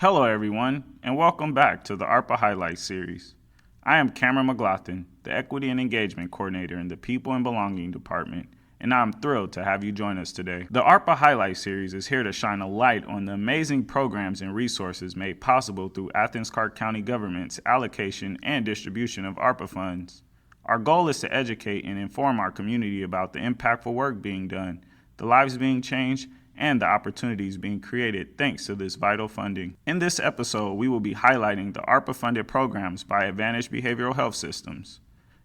Hello, everyone, and welcome back to the ARPA Highlights series. I am Cameron McLaughlin, the Equity and Engagement Coordinator in the People and Belonging Department, and I'm thrilled to have you join us today. The ARPA Highlights series is here to shine a light on the amazing programs and resources made possible through Athens-Clarke County government's allocation and distribution of ARPA funds. Our goal is to educate and inform our community about the impactful work being done, the lives being changed, and the opportunities being created thanks to this vital funding. In this episode, we will be highlighting the ARPA-funded programs by Advantage Behavioral Health Systems.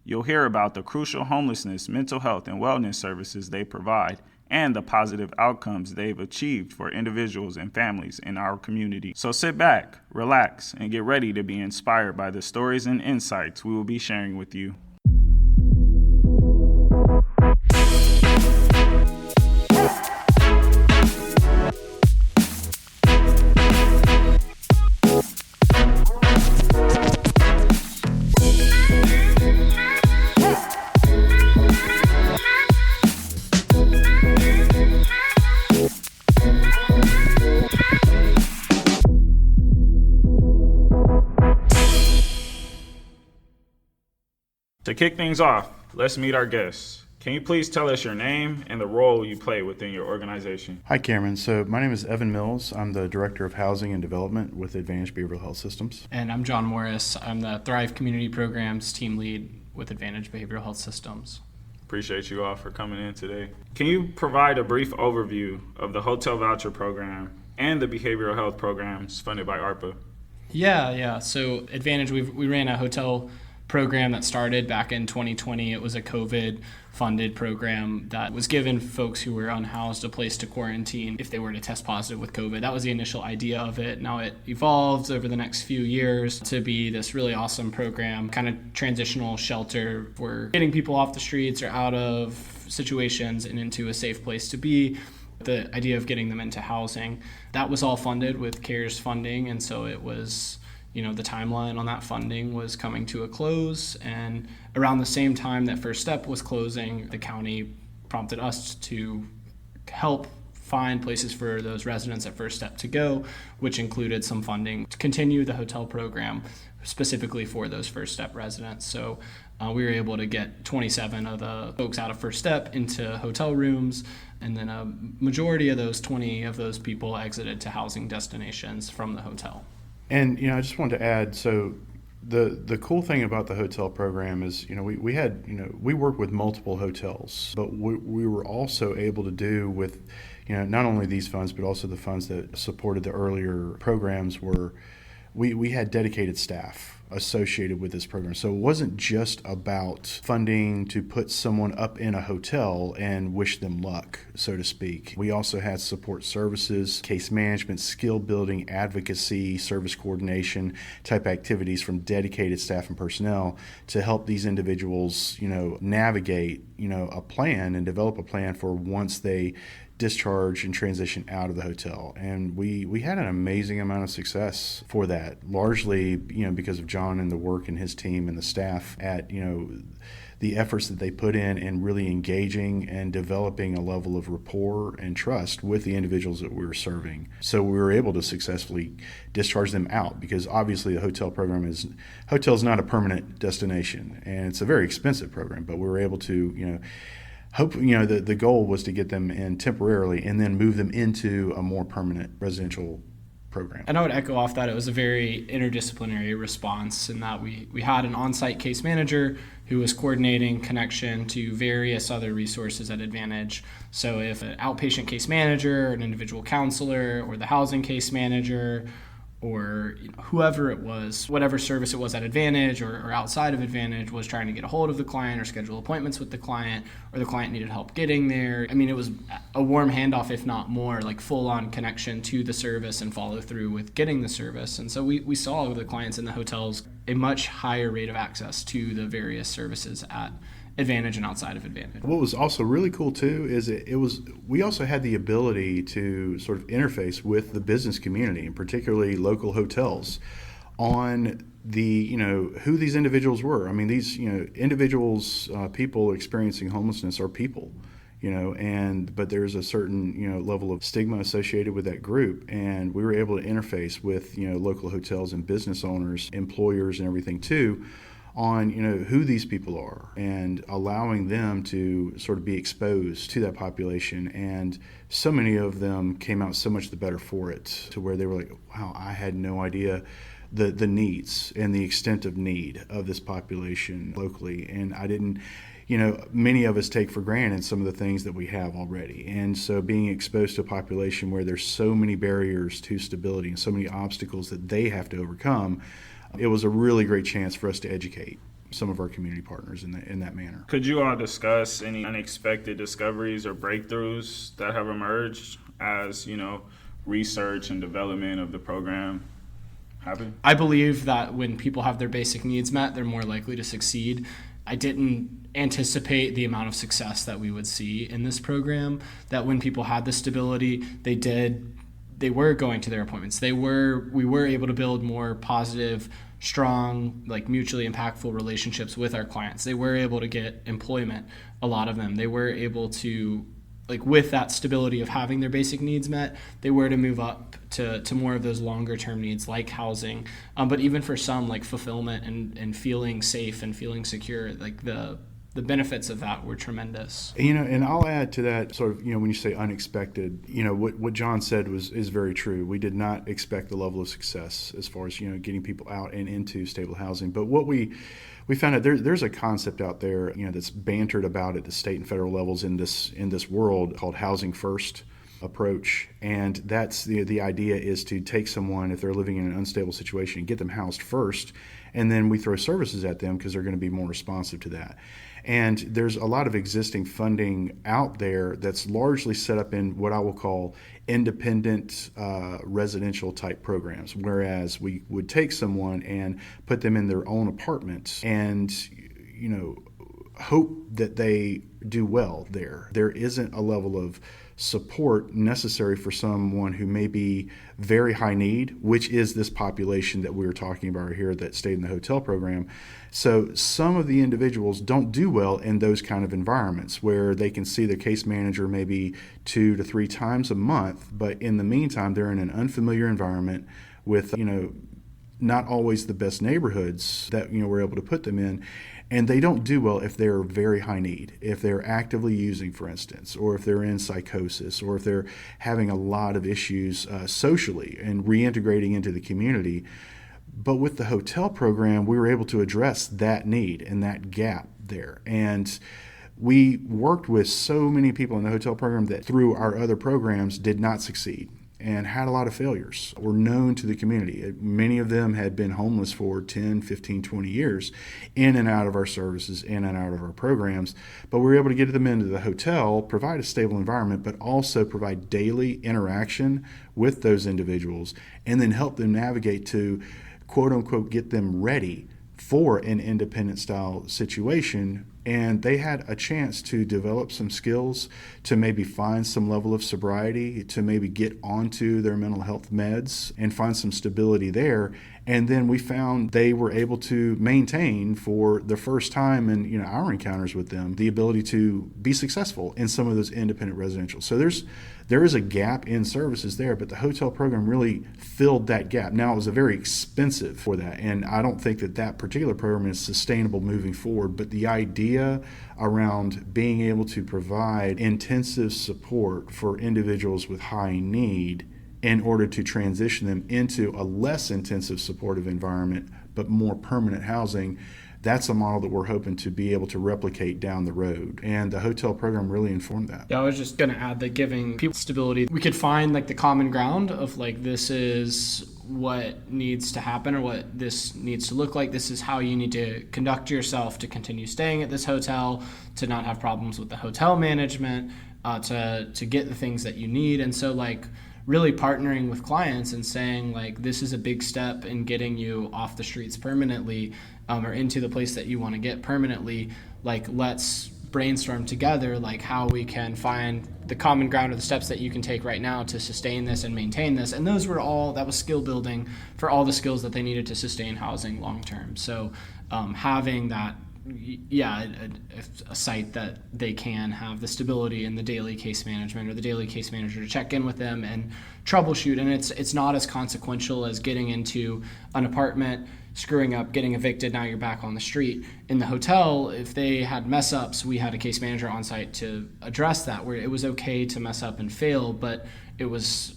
You'll hear about the crucial homelessness, mental health, and wellness services they provide and the positive outcomes they've achieved for individuals and families in our community. So sit back, relax, and get ready to be inspired by the stories and insights we will be sharing with you. To kick things off, let's meet our guests. Can you please tell us your name and the role you play within your organization? Hi, Cameron. So my name is Evan Mills. I'm the Director of Housing and Development with Advantage Behavioral Health Systems. And I'm John Morris. I'm the Thrive Community Programs Team Lead with Advantage Behavioral Health Systems. Appreciate you all for coming in today. Can you provide a brief overview of the Hotel Voucher program and the behavioral health programs funded by ARPA? Yeah. So Advantage, we ran a hotel program that started back in 2020. It was a COVID-funded program that was given folks who were unhoused a place to quarantine if they were to test positive with COVID. That was the initial idea of it. Now it evolved over the next few years to be this really awesome program, kind of transitional shelter for getting people off the streets or out of situations and into a safe place to be. The idea of getting them into housing, that was all funded with CARES funding, and so it was the timeline on that funding was coming to a close, and around the same time that First Step was closing, the county prompted us to help find places for those residents at First Step to go, which included some funding to continue the hotel program specifically for those First Step residents. So we were able to get 27 of the folks out of First Step into hotel rooms, and then a majority of those 20 of those people exited to housing destinations from the hotel. And, I just wanted to add, so the cool thing about the hotel program is, we work with multiple hotels, but we were also able to do with, not only these funds, but also the funds that supported the earlier programs were, we had dedicated staff associated with this program. So it wasn't just about funding to put someone up in a hotel and wish them luck, so to speak. We also had support services, case management, skill building, advocacy, service coordination type activities from dedicated staff and personnel to help these individuals, navigate, a plan and develop a plan for once they discharge and transition out of the hotel. And we had an amazing amount of success for that, largely because of John and the work and his team and the staff at the efforts that they put in really engaging and developing a level of rapport and trust with the individuals that we were serving. So we were able to successfully discharge them out, because obviously the hotel is not a permanent destination, and it's a very expensive program, but we were able to the goal was to get them in temporarily and then move them into a more permanent residential program. And I would echo off that. It was a very interdisciplinary response in that we had an on-site case manager who was coordinating connection to various other resources at Advantage. So if an outpatient case manager, an individual counselor, or the housing case manager, or whoever it was, whatever service it was at Advantage or outside of Advantage was trying to get a hold of the client or schedule appointments with the client, or the client needed help getting there. I mean, it was a warm handoff, if not more, like full-on connection to the service and follow through with getting the service. And so we saw the clients in the hotels a much higher rate of access to the various services at Advantage and outside of Advantage. What was also really cool too is we also had the ability to sort of interface with the business community, and particularly local hotels, on the who these individuals were. I mean, these individuals, people experiencing homelessness are people. but there's a certain, level of stigma associated with that group. And we were able to interface with, local hotels and business owners, employers and everything too, on, who these people are and allowing them to sort of be exposed to that population. And so many of them came out so much the better for it, to where they were like, wow, I had no idea the needs and the extent of need of this population locally. And I didn't, many of us take for granted some of the things that we have already. And so being exposed to a population where there's so many barriers to stability and so many obstacles that they have to overcome, it was a really great chance for us to educate some of our community partners in that manner. Could you all discuss any unexpected discoveries or breakthroughs that have emerged as, research and development of the program happen? I believe that when people have their basic needs met, they're more likely to succeed. I didn't anticipate the amount of success that we would see in this program, that when people had the stability, they were going to their appointments. We were able to build more positive, strong, mutually impactful relationships with our clients. They were able to get employment, a lot of them. They were able to, with that stability of having their basic needs met, they were to move up to more of those longer term needs like housing. But even for some, fulfillment and feeling safe and feeling secure, the benefits of that were tremendous. And I'll add to that sort of, when you say unexpected, what John said is very true. We did not expect the level of success as far as, getting people out and into stable housing. But what we found out there's a concept out there, that's bantered about at the state and federal levels in this world called housing first approach. And that's the idea is to take someone, if they're living in an unstable situation, and get them housed first. And then we throw services at them because they're going to be more responsive to that. And there's a lot of existing funding out there that's largely set up in what I will call independent residential type programs, whereas we would take someone and put them in their own apartment and, hope that they do well there. There isn't a level of support necessary for someone who may be very high need, which is this population that we were talking about here that stayed in the hotel program. So some of the individuals don't do well in those kind of environments where they can see their case manager maybe 2 to 3 times a month, but in the meantime, they're in an unfamiliar environment with, not always the best neighborhoods that, we're able to put them in. And they don't do well if they're very high need, if they're actively using, for instance, or if they're in psychosis, or if they're having a lot of issues socially and reintegrating into the community. But with the hotel program, we were able to address that need and that gap there. And we worked with so many people in the hotel program that through our other programs did not succeed and had a lot of failures, were known to the community. Many of them had been homeless for 10, 15, 20 years, in and out of our services, in and out of our programs. But we were able to get them into the hotel, provide a stable environment, but also provide daily interaction with those individuals, and then help them navigate to, quote unquote, get them ready for an independent style situation. And they had a chance to develop some skills, to maybe find some level of sobriety, to maybe get onto their mental health meds and find some stability there. And then we found they were able to maintain, for the first time in our encounters with them, the ability to be successful in some of those independent residential. So there is a gap in services there, but the hotel program really filled that gap. Now, it was very expensive for that, and I don't think that particular program is sustainable moving forward, but the idea around being able to provide intensive support for individuals with high need in order to transition them into a less intensive supportive environment, but more permanent housing, that's a model that we're hoping to be able to replicate down the road. And the hotel program really informed that. Yeah, I was just going to add that giving people stability, we could find the common ground of this is what needs to happen or what this needs to look like. This is how you need to conduct yourself to continue staying at this hotel, to not have problems with the hotel management, to get the things that you need. And so really partnering with clients and saying this is a big step in getting you off the streets permanently, or into the place that you want to get permanently. Let's brainstorm together how we can find the common ground or the steps that you can take right now to sustain this and maintain this. And that was skill building for all the skills that they needed to sustain housing long term. So having that a site that they can have the stability in the daily case management or the daily case manager to check in with them and troubleshoot. And it's not as consequential as getting into an apartment, screwing up, getting evicted, now you're back on the street. In the hotel, if they had mess ups, we had a case manager on site to address that, where it was okay to mess up and fail, but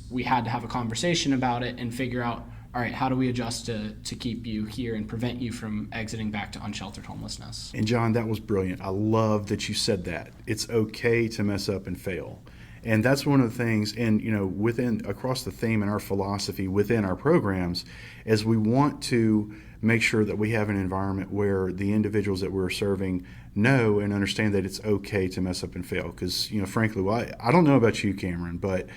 we had to have a conversation about it and figure out, all right, how do we adjust to keep you here and prevent you from exiting back to unsheltered homelessness? And John, that was brilliant. I love that you said that. It's okay to mess up and fail. And that's one of the things, and across the theme and our philosophy within our programs, is we want to make sure that we have an environment where the individuals that we're serving know and understand that it's okay to mess up and fail. Because, frankly, I don't know about you, Cameron, but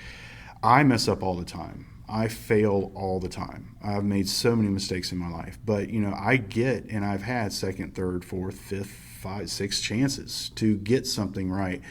I mess up all the time. I fail all the time. I've made so many mistakes in my life. But, I've had second, third, fourth, fifth, 5, 6 chances to get something right.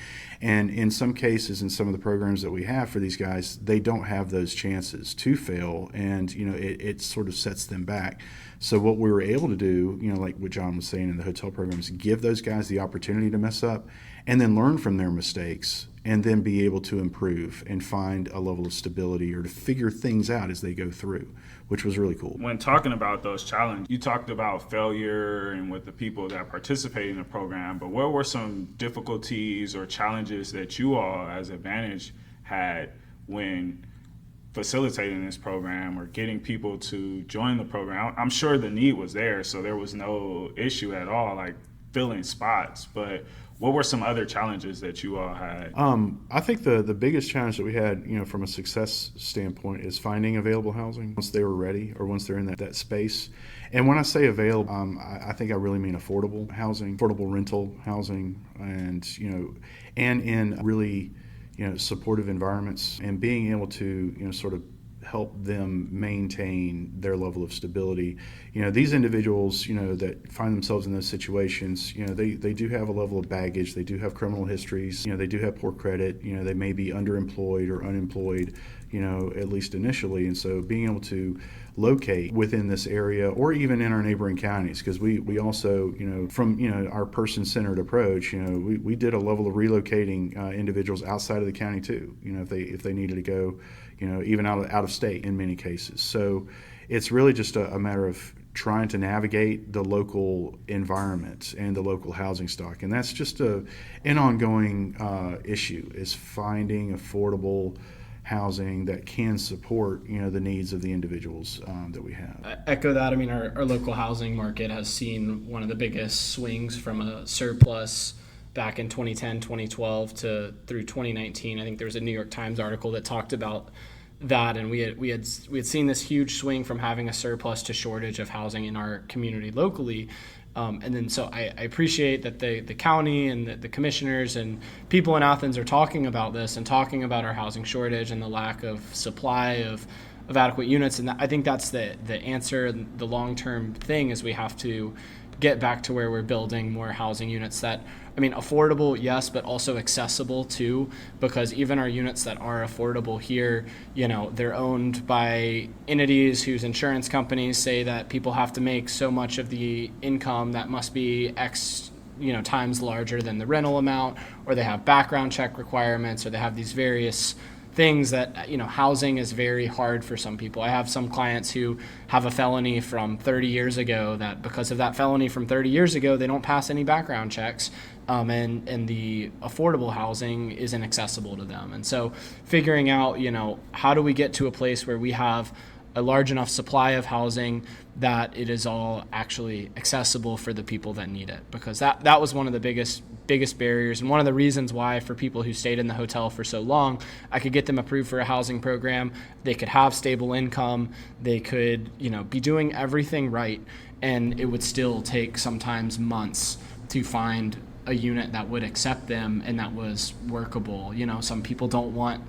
And in some cases, in some of the programs that we have for these guys, they don't have those chances to fail, and it sort of sets them back. So what we were able to do, like what John was saying in the hotel program, is give those guys the opportunity to mess up and then learn from their mistakes and then be able to improve and find a level of stability or to figure things out as they go through, which was really cool. When talking about those challenges, you talked about failure and with the people that participate in the program, but what were some difficulties or challenges that you all as Advantage had when facilitating this program or getting people to join the program? I'm sure the need was there, so there was no issue at all, like filling spots, but what were some other challenges that you all had? I think the biggest challenge that we had, from a success standpoint, is finding available housing once they were ready or once they're in that space. And when I say available, I think I really mean affordable housing, affordable rental housing, and in really supportive environments, and being able to sort of help them maintain their level of stability. These individuals, that find themselves in those situations, they do have a level of baggage. They do have criminal histories. They do have poor credit. They may be underemployed or unemployed, at least initially. And so being able to locate within this area or even in our neighboring counties, because we also, from, our person-centered approach, we did a level of relocating individuals outside of the county too, if they needed to go, even out of state in many cases. So it's really just a matter of trying to navigate the local environment and the local housing stock. And that's just an ongoing issue, is finding affordable housing that can support the needs of the individuals that we have. I echo that. I mean, our local housing market has seen one of the biggest swings from a surplus back in 2010, 2012 through 2019. I think there was a New York Times article that talked about that, and we had seen this huge swing from having a surplus to shortage of housing in our community locally. And then so I appreciate that the county and the commissioners and people in Athens are talking about this and talking about our housing shortage and the lack of supply of adequate units. And I think that's the answer. The long-term thing is we have to get back to where we're building more housing units that, affordable, yes, but also accessible too, because even our units that are affordable here, they're owned by entities whose insurance companies say that people have to make so much of the income that must be X, times larger than the rental amount, or they have background check requirements, or they have these various things that, housing is very hard for some people. I have some clients who have a felony from 30 years ago that because of that felony from 30 years ago, they don't pass any background checks, and the affordable housing isn't accessible to them. And so figuring out, how do we get to a place where we have a large enough supply of housing that it is all actually accessible for the people that need it, because that was one of the biggest barriers, and one of the reasons why for people who stayed in the hotel for so long, I could get them approved for a housing program. They could have stable income, they could be doing everything right, and it would still take sometimes months to find a unit that would accept them and that was workable. Some people don't want,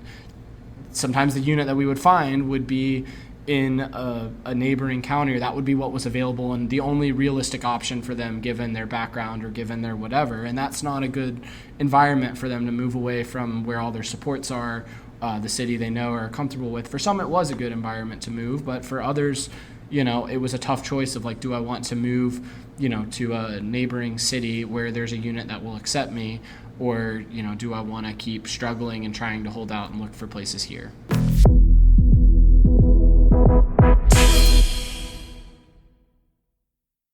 sometimes the unit that we would find would be in a neighboring county, or that would be what was available and the only realistic option for them given their background or given their whatever. And that's not a good environment for them to move away from where all their supports are, the city they know or are comfortable with. For some, it was a good environment to move, but for others, it was a tough choice of like, do I want to move, to a neighboring city where there's a unit that will accept me, or, do I want to keep struggling and trying to hold out and look for places here?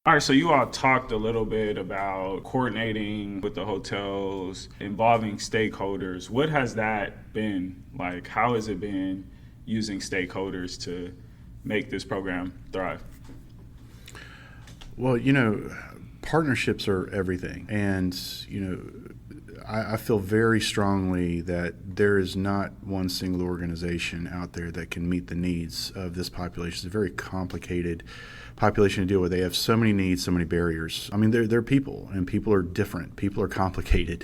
All right, so you all talked a little bit about coordinating with the hotels, involving stakeholders. What has that been like? How has it been using stakeholders to make this program thrive? Well, partnerships are everything. And, I feel very strongly that there is not one single organization out there that can meet the needs of this population. It's a very complicated population to deal with. They have so many needs, so many barriers. I mean, they're people, and people are different. People are complicated.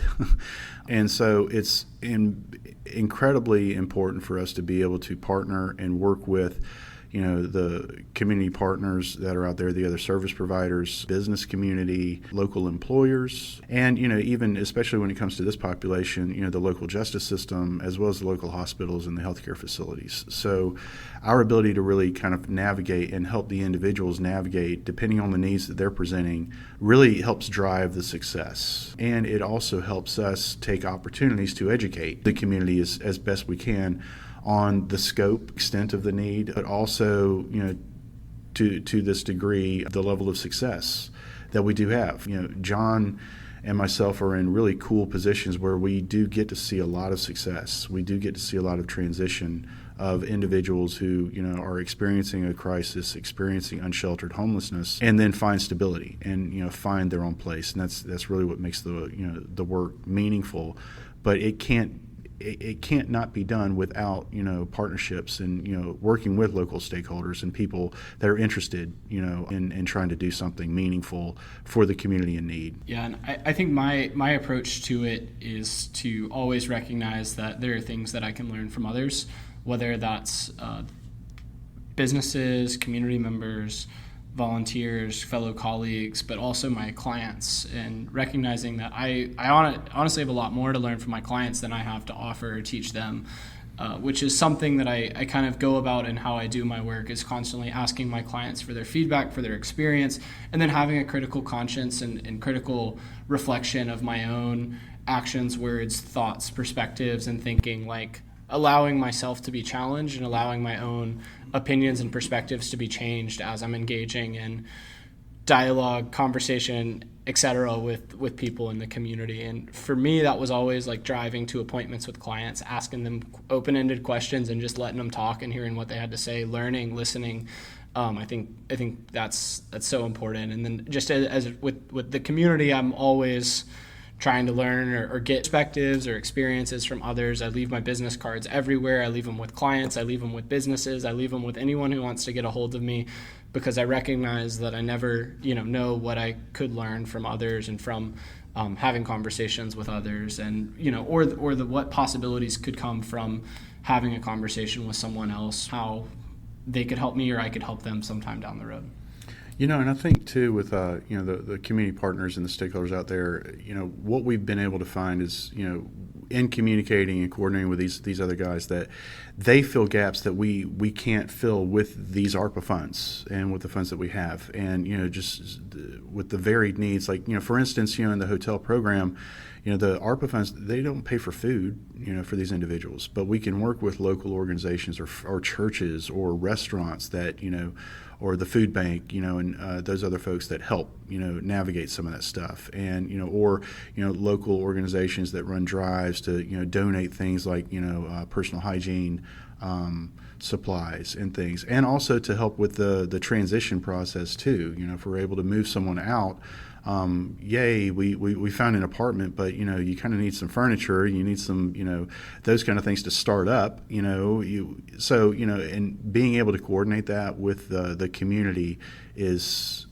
And so it's incredibly important for us to be able to partner and work with the community partners that are out there, the other service providers, business community, local employers, and, even especially when it comes to this population, the local justice system, as well as the local hospitals and the healthcare facilities. So our ability to really kind of navigate and help the individuals navigate, depending on the needs that they're presenting, really helps drive the success. And it also helps us take opportunities to educate the community as best we can on the scope, extent of the need, but also, to this degree, the level of success that we do have. John and myself are in really cool positions where we do get to see a lot of success. We do get to see a lot of transition of individuals who, are experiencing a crisis, experiencing unsheltered homelessness, and then find stability and, find their own place. And that's really what makes the work meaningful. But it can't not be done without, partnerships and, working with local stakeholders and people that are interested, in trying to do something meaningful for the community in need. Yeah, and I think my approach to it is to always recognize that there are things that I can learn from others, whether that's businesses, community members, volunteers, fellow colleagues, but also my clients, and recognizing that I honestly have a lot more to learn from my clients than I have to offer or teach them, which is something that I kind of go about in how I do my work, is constantly asking my clients for their feedback, for their experience, and then having a critical conscience and critical reflection of my own actions, words, thoughts, perspectives, and thinking, like allowing myself to be challenged and allowing my own opinions and perspectives to be changed as I'm engaging in dialogue, conversation, etc. with people in the community. And for me, that was always like driving to appointments with clients, asking them open-ended questions and just letting them talk and hearing what they had to say, learning, listening. I think that's so important. And then just as with the community, I'm always trying to learn or get perspectives or experiences from others. I leave my business cards everywhere. I leave them with clients. I leave them with businesses. I leave them with anyone who wants to get a hold of me, because I recognize that I never, know what I could learn from others and from having conversations with others, and or what possibilities could come from having a conversation with someone else, how they could help me or I could help them sometime down the road. And I think too with the community partners and the stakeholders out there, what we've been able to find is, in communicating and coordinating with these other guys, that they fill gaps that we can't fill with these ARPA funds and with the funds that we have, and just with the varied needs. Like for instance, in the hotel program, the ARPA funds, they don't pay for food, for these individuals, but we can work with local organizations or churches or restaurants that, or the food bank, and those other folks that help, navigate some of that stuff, and or local organizations that run drives to donate things like personal hygiene supplies and things, and also to help with the transition process too. If we're able to move someone out. We found an apartment, but you kind of need some furniture, you need some those kind of things to start up, and being able to coordinate that with the community is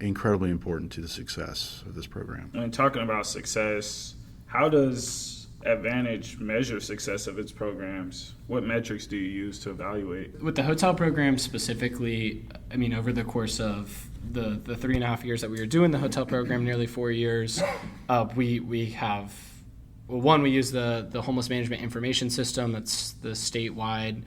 incredibly important to the success of this program. And talking about success, how does Advantage measure success of its programs? What metrics do you use to evaluate? With the hotel program specifically, over the course of the 3.5 years that we were doing the hotel program, nearly 4 years, we have, we use the homeless management information system. That's the statewide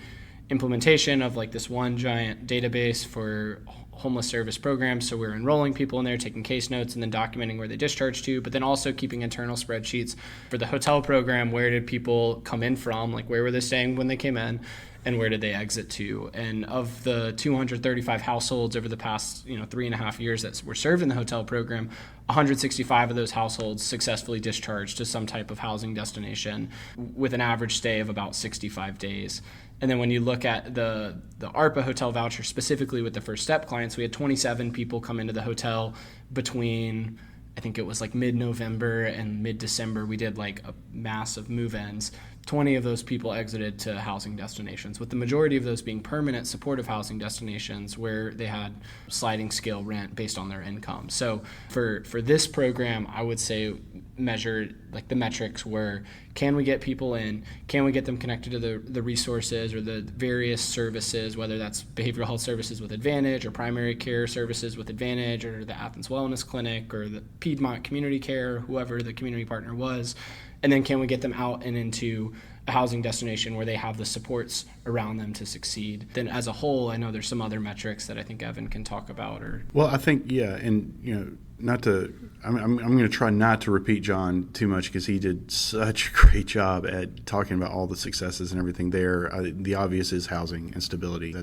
implementation of like this one giant database for homeless service programs. So we're enrolling people in there, taking case notes, and then documenting where they discharged to, but then also keeping internal spreadsheets for the hotel program. Where did people come in from? Like, where were they staying when they came in? And where did they exit to? And of the 235 households over the past 3.5 years that were served in the hotel program, 165 of those households successfully discharged to some type of housing destination with an average stay of about 65 days. And then when you look at the ARPA hotel voucher, specifically with the First Step clients, we had 27 people come into the hotel between, I think it was like mid-November and mid-December. We did like a massive move-ins. 20 of those people exited to housing destinations, with the majority of those being permanent supportive housing destinations where they had sliding scale rent based on their income. So for this program, I would say measure like the metrics were, can we get people in? Can we get them connected to the resources or the various services, whether that's behavioral health services with Advantage or primary care services with Advantage or the Athens Wellness Clinic or the Piedmont Community Care, whoever the community partner was. And then can we get them out and into a housing destination where they have the supports around them to succeed? Then as a whole, I know there's some other metrics that I think Evan can talk about. Well, I think, yeah, and I'm going to try not to repeat John too much because he did such a great job at talking about all the successes and everything there. The obvious is housing and stability.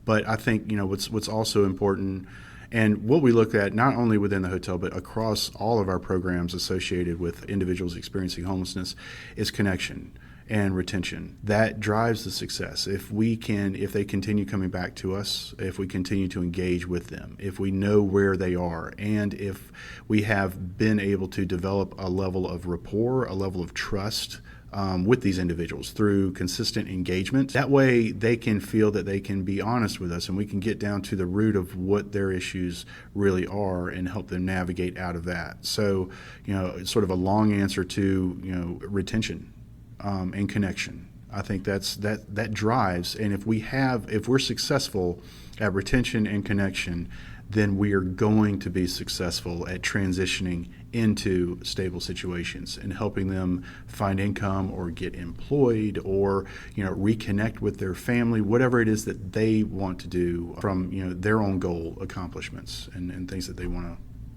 But I think, what's also important, and what we look at not only within the hotel but across all of our programs associated with individuals experiencing homelessness, is connection and retention. That drives the success. If they continue coming back to us, if we continue to engage with them, if we know where they are, and if we have been able to develop a level of rapport, a level of trust with these individuals through consistent engagement. That way they can feel that they can be honest with us and we can get down to the root of what their issues really are and help them navigate out of that. So, it's sort of a long answer to, retention and connection. I think that drives, and if we're successful at retention and connection, then we are going to be successful at transitioning into stable situations and helping them find income or get employed or reconnect with their family, whatever it is that they want to do from their own goal accomplishments and things that they want to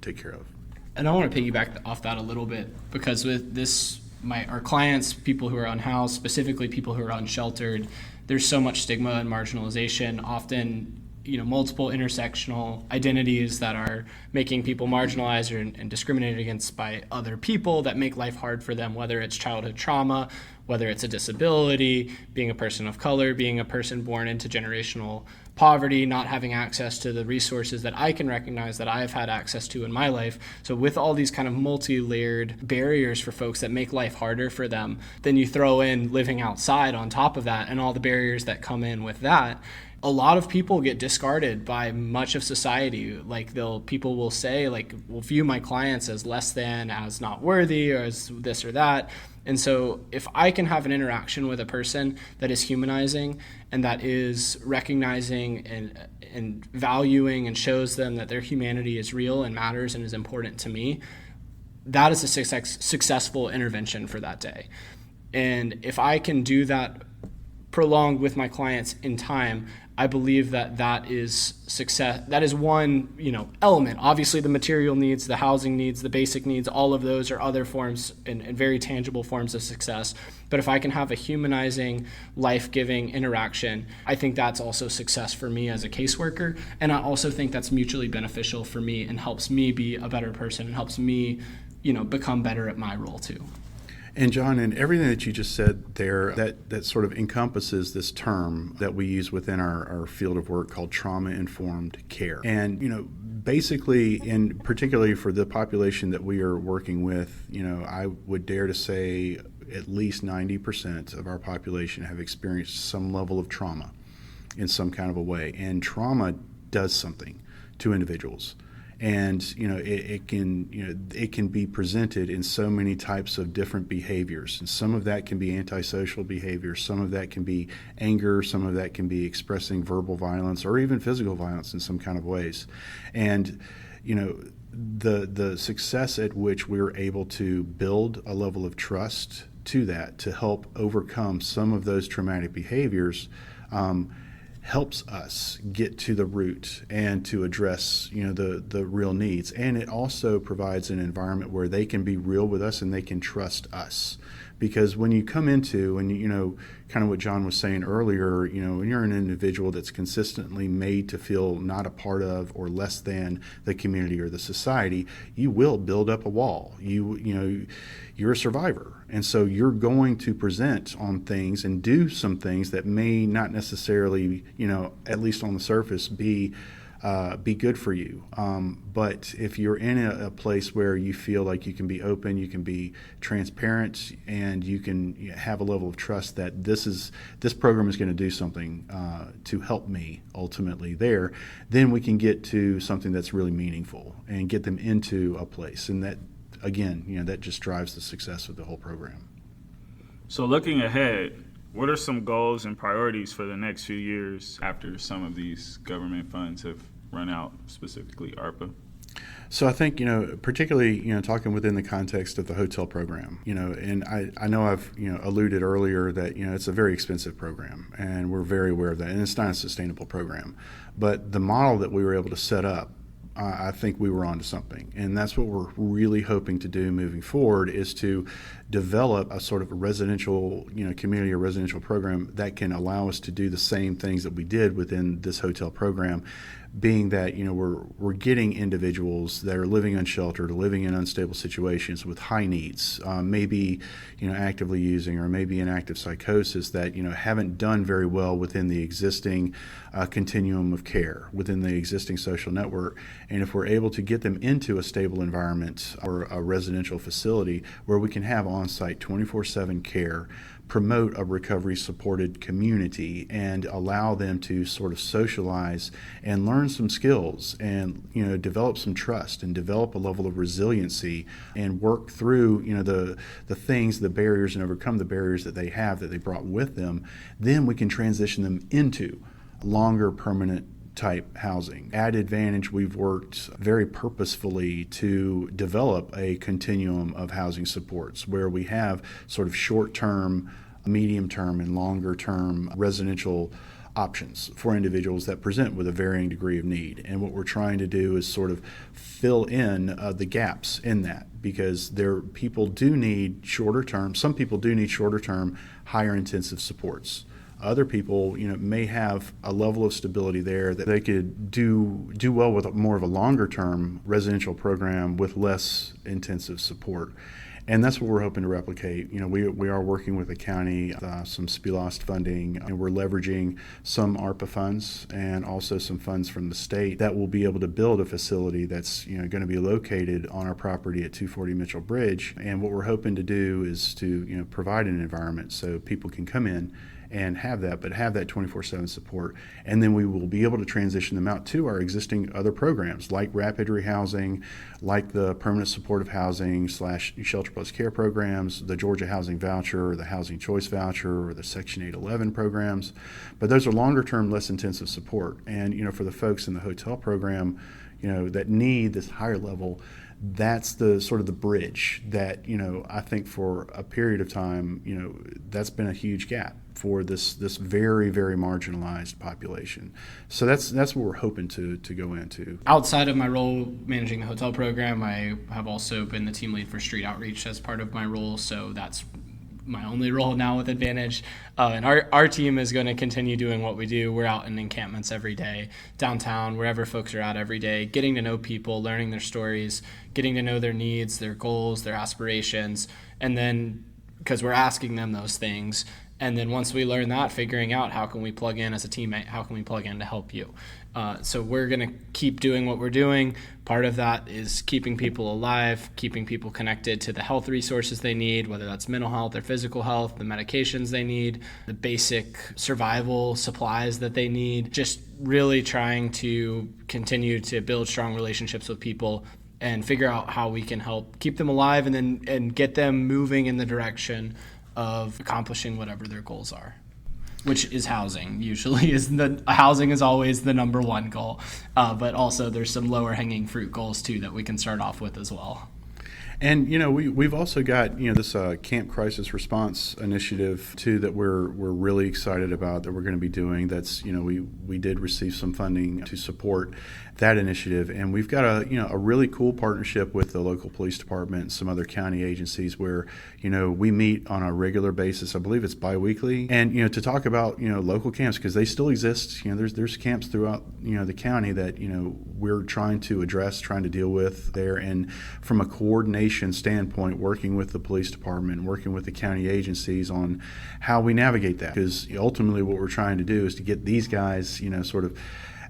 take care of. And I want to piggyback off that a little bit, because with this, our clients, people who are unhoused, specifically people who are unsheltered, there's so much stigma and marginalization, often multiple intersectional identities that are making people marginalized and discriminated against by other people that make life hard for them, whether it's childhood trauma, whether it's a disability, being a person of color, being a person born into generational poverty, not having access to the resources that I can recognize that I've had access to in my life. So with all these kind of multi-layered barriers for folks that make life harder for them, then you throw in living outside on top of that and all the barriers that come in with that. A lot of people get discarded by much of society. Like people will say, will view my clients as less than, as not worthy, or as this or that. And so if I can have an interaction with a person that is humanizing and that is recognizing and valuing and shows them that their humanity is real and matters and is important to me, that is a successful intervention for that day. And if I can do that prolonged with my clients in time, I believe that is success. That is one, element. Obviously, the material needs, the housing needs, the basic needs, all of those are other forms and very tangible forms of success. But if I can have a humanizing, life-giving interaction, I think that's also success for me as a caseworker. And I also think that's mutually beneficial for me and helps me be a better person and helps me, become better at my role too. And John, and everything that you just said there, that sort of encompasses this term that we use within our field of work called trauma-informed care. And, basically, and particularly for the population that we are working with, I would dare to say at least 90% of our population have experienced some level of trauma in some kind of a way. And trauma does something to individuals. And it can be presented in so many types of different behaviors, and some of that can be antisocial behavior, some of that can be anger, some of that can be expressing verbal violence or even physical violence in some kind of ways. And the success at which we're able to build a level of trust to that to help overcome some of those traumatic behaviors, helps us get to the root and to address, the real needs. And it also provides an environment where they can be real with us and they can trust us. Because when you come into, and kind of what John was saying earlier, when you're an individual that's consistently made to feel not a part of or less than the community or the society, you will build up a wall. You're a survivor. And so you're going to present on things and do some things that may not necessarily, at least on the surface, be good for you. But if you're in a place where you feel like you can be open, you can be transparent, and you can have a level of trust that this program is going to do something to help me ultimately there, then we can get to something that's really meaningful and get them into a place. And that, again, that just drives the success of the whole program. So looking ahead, what are some goals and priorities for the next few years after some of these government funds have run out, specifically ARPA? So I think, particularly, talking within the context of the hotel program, and I know I've, alluded earlier that, it's a very expensive program, and we're very aware of that, and it's not a sustainable program. But the model that we were able to set up, I think we were onto something. And that's what we're really hoping to do moving forward, is to develop a sort of a residential, community or residential program that can allow us to do the same things that we did within this hotel program, being that, we're getting individuals that are living unsheltered, living in unstable situations with high needs, maybe, actively using or maybe in active psychosis that, haven't done very well within the existing continuum of care, within the existing social network. And if we're able to get them into a stable environment or a residential facility where we can have on-site 24/7 care, promote a recovery-supported community, and allow them to sort of socialize and learn some skills and, develop some trust and develop a level of resiliency and work through, the things, the barriers, and overcome the barriers that they have that they brought with them, then we can transition them into longer permanent type housing. At Advantage, we've worked very purposefully to develop a continuum of housing supports where we have sort of short-term, medium-term, and longer-term residential options for individuals that present with a varying degree of need. And what we're trying to do is sort of fill in the gaps in that, because people do need shorter-term, some people do need shorter-term, higher intensive supports. Other people, may have a level of stability there that they could do well with more of a longer-term residential program with less intensive support. And that's what we're hoping to replicate. We are working with the county, some SPLOST funding, and we're leveraging some ARPA funds and also some funds from the state that will be able to build a facility that's going to be located on our property at 240 Mitchell Bridge. And what we're hoping to do is to provide an environment so people can come in and have that 24/7 support. And then we will be able to transition them out to our existing other programs like rapid rehousing, like the permanent supportive housing / shelter plus care programs, the Georgia Housing Voucher, or the Housing Choice Voucher, or the Section 811 programs. But those are longer term, less intensive support. And, for the folks in the hotel program, that need this higher level, that's the sort of the bridge that, I think for a period of time, that's been a huge gap for this very, very marginalized population. So that's what we're hoping to go into. Outside of my role managing the hotel program, I have also been the team lead for street outreach as part of my role. So that's my only role now with Advantage. And our team is going to continue doing what we do. We're out in encampments every day, downtown, wherever folks are at every day, getting to know people, learning their stories, getting to know their needs, their goals, their aspirations. And then, because we're asking them those things, and then once we learn that, figuring out how can we plug in as a teammate, how can we plug in to help you. So we're going to keep doing what we're doing. Part of that is keeping people alive, keeping people connected to the health resources they need, whether that's mental health or physical health, the medications they need, the basic survival supplies that they need. Just really trying to continue to build strong relationships with people and figure out how we can help keep them alive and get them moving in the direction of accomplishing whatever their goals are, which is housing. Usually housing is always the number one goal, but also there's some lower hanging fruit goals too that we can start off with as well. And we've also got this Camp Crisis Response Initiative too that we're really excited about that we're going to be doing. That's we did receive some funding to support that initiative, and we've got a really cool partnership with the local police department and some other county agencies where we meet on a regular basis. I believe it's biweekly, and to talk about local camps because they still exist. There's camps throughout the county that we're trying to address, trying to deal with there, and from a coordination standpoint, working with the police department, working with the county agencies on how we navigate that. Because ultimately, what we're trying to do is to get these guys, sort of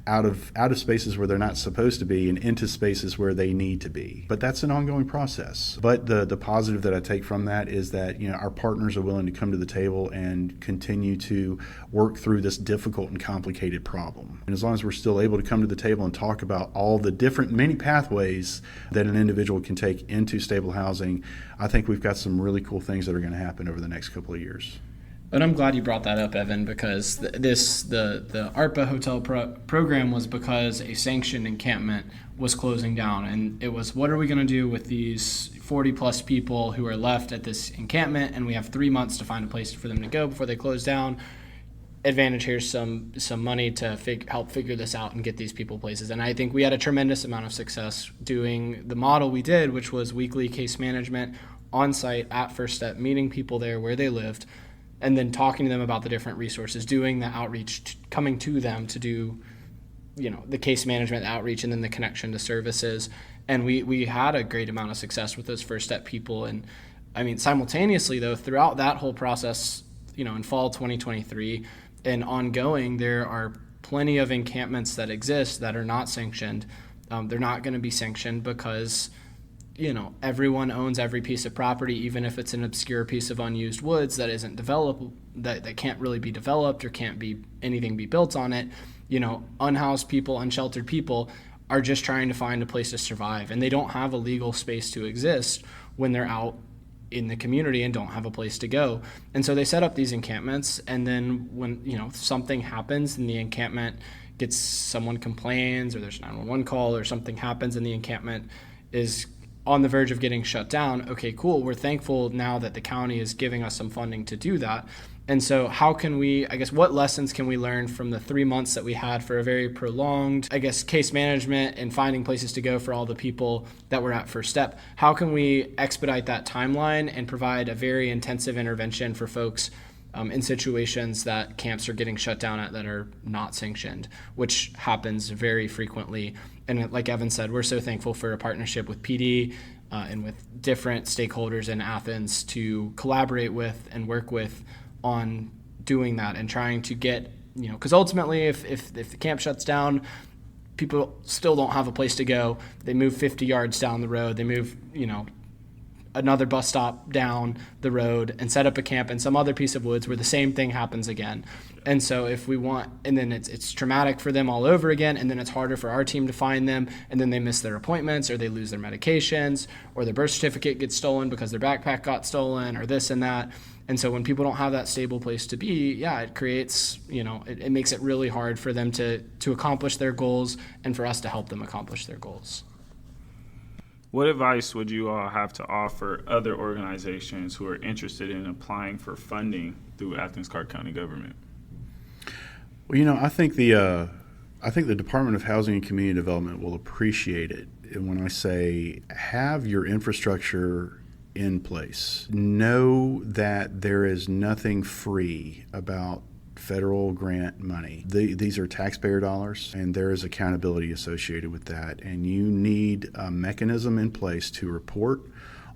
out of spaces where they're not supposed to be and into spaces where they need to be. But that's an ongoing process. But the positive that I take from that is that our partners are willing to come to the table and continue to work through this difficult and complicated problem. And as long as we're still able to come to the table and talk about all the many pathways that an individual can take into stable housing, I think we've got some really cool things that are going to happen over the next couple of years. But I'm glad you brought that up, Evan, because the ARPA hotel program was because a sanctioned encampment was closing down. And it was, what are we going to do with these 40-plus people who are left at this encampment, and we have 3 months to find a place for them to go before they close down. Advantage, here's some money to help figure this out and get these people places. And I think we had a tremendous amount of success doing the model we did, which was weekly case management on site at First Step, meeting people there where they lived, and then talking to them about the different resources, doing the outreach, coming to them to do, the case management outreach and then the connection to services. And we had a great amount of success with those First Step people. And I mean, simultaneously though, throughout that whole process, in fall 2023 and ongoing, there are plenty of encampments that exist that are not sanctioned. They're not going to be sanctioned because everyone owns every piece of property, even if it's an obscure piece of unused woods that isn't developed, that can't really be developed or can't be anything be built on it. Unhoused people, unsheltered people are just trying to find a place to survive, and they don't have a legal space to exist when they're out in the community and don't have a place to go. And so they set up these encampments, and then when something happens in the encampment, someone complains or there's a 911 call or something happens and the encampment is on the verge of getting shut down. Okay, cool. We're thankful now that the county is giving us some funding to do that. And so what lessons can we learn from the 3 months that we had for a very prolonged, case management and finding places to go for all the people that were at First Step? How can we expedite that timeline and provide a very intensive intervention for folks in situations that camps are getting shut down at that are not sanctioned, which happens very frequently. And like Evan said, we're so thankful for a partnership with PD and with different stakeholders in Athens to collaborate with and work with on doing that and trying to get, because ultimately if the camp shuts down, people still don't have a place to go. They move 50 yards down the road. They move, another bus stop down the road and set up a camp in some other piece of woods where the same thing happens again. And so if we want, and then it's traumatic for them all over again, and then it's harder for our team to find them, and then they miss their appointments or they lose their medications or their birth certificate gets stolen because their backpack got stolen or this and that. And so when people don't have that stable place to be, it creates, it makes it really hard for them to accomplish their goals and for us to help them accomplish their goals. What advice would you all have to offer other organizations who are interested in applying for funding through Athens-Clarke County government? Well, I think the Department of Housing and Community Development will appreciate it. And when I say have your infrastructure in place, know that there is nothing free about federal grant money. These are taxpayer dollars, and there is accountability associated with that. And you need a mechanism in place to report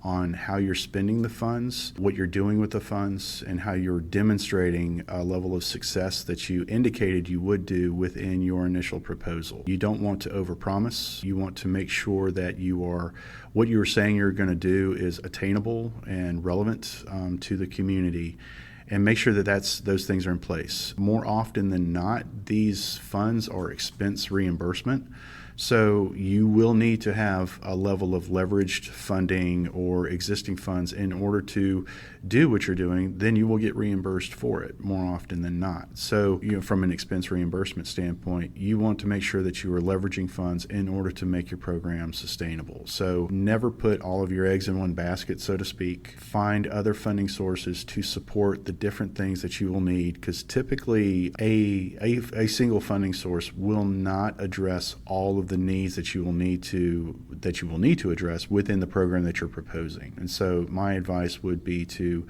on how you're spending the funds, what you're doing with the funds, and how you're demonstrating a level of success that you indicated you would do within your initial proposal. You don't want to overpromise. You want to make sure that what you were saying you're going to do is attainable and relevant to the community, and make sure that those things are in place. More often than not, these funds are expense reimbursement. So you will need to have a level of leveraged funding or existing funds in order to do what you're doing. Then you will get reimbursed for it more often than not. So, from an expense reimbursement standpoint, you want to make sure that you are leveraging funds in order to make your program sustainable. So never put all of your eggs in one basket, so to speak. Find other funding sources to support the different things that you will need, because typically a single funding source will not address all of the needs that you will need to address within the program that you're proposing. And so my advice would be to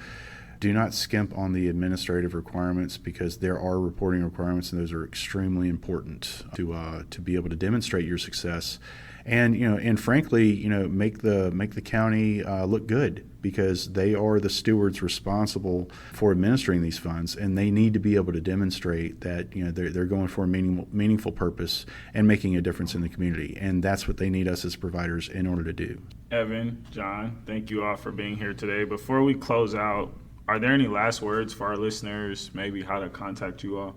do not skimp on the administrative requirements, because there are reporting requirements, and those are extremely important to be able to demonstrate your success, and frankly, make the county look good, because they are the stewards responsible for administering these funds, and they need to be able to demonstrate that they're going for a meaningful purpose and making a difference in the community, and that's what they need us as providers in order to do. Evan, John, thank you all for being here today. Before we close out, are there any last words for our listeners, maybe how to contact you all?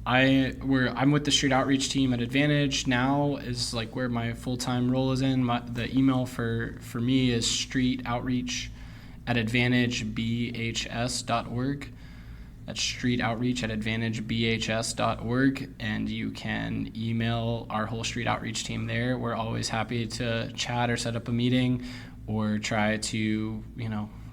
I'm with the street outreach team at Advantage now, is like where my full-time role is in. The email for me is streetoutreach@advantagebhs.org. That's streetoutreach@advantagebhs.org, and you can email our whole street outreach team there. We're always happy to chat or set up a meeting or try to,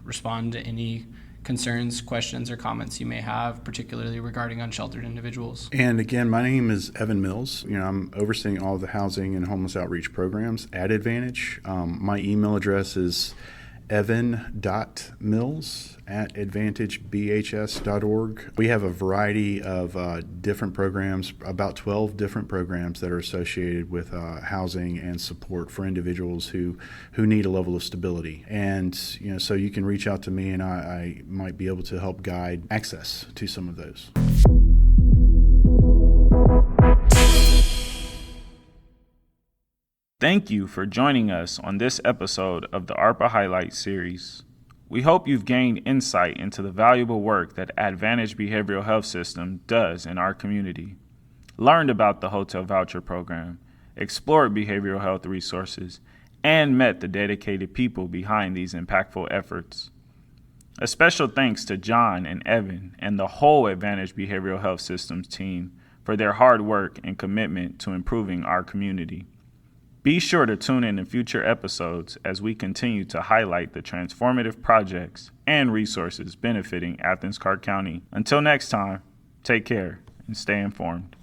respond to any concerns, questions, or comments you may have, particularly regarding unsheltered individuals. And again, my name is Evan Mills. I'm overseeing all of the housing and homeless outreach programs at Advantage. My email address is evan.mills@advantagebhs.org. We have a variety of different programs, about 12 different programs that are associated with housing and support for individuals who need a level of stability. And so you can reach out to me, and I might be able to help guide access to some of those. Thank you for joining us on this episode of the ARPA Highlight Series. We hope you've gained insight into the valuable work that Advantage Behavioral Health System does in our community, learned about the Hotel Voucher program, explored behavioral health resources, and met the dedicated people behind these impactful efforts. A special thanks to John and Evan and the whole Advantage Behavioral Health Systems team for their hard work and commitment to improving our community. Be sure to tune in future episodes as we continue to highlight the transformative projects and resources benefiting Athens-Clarke County. Until next time, take care and stay informed.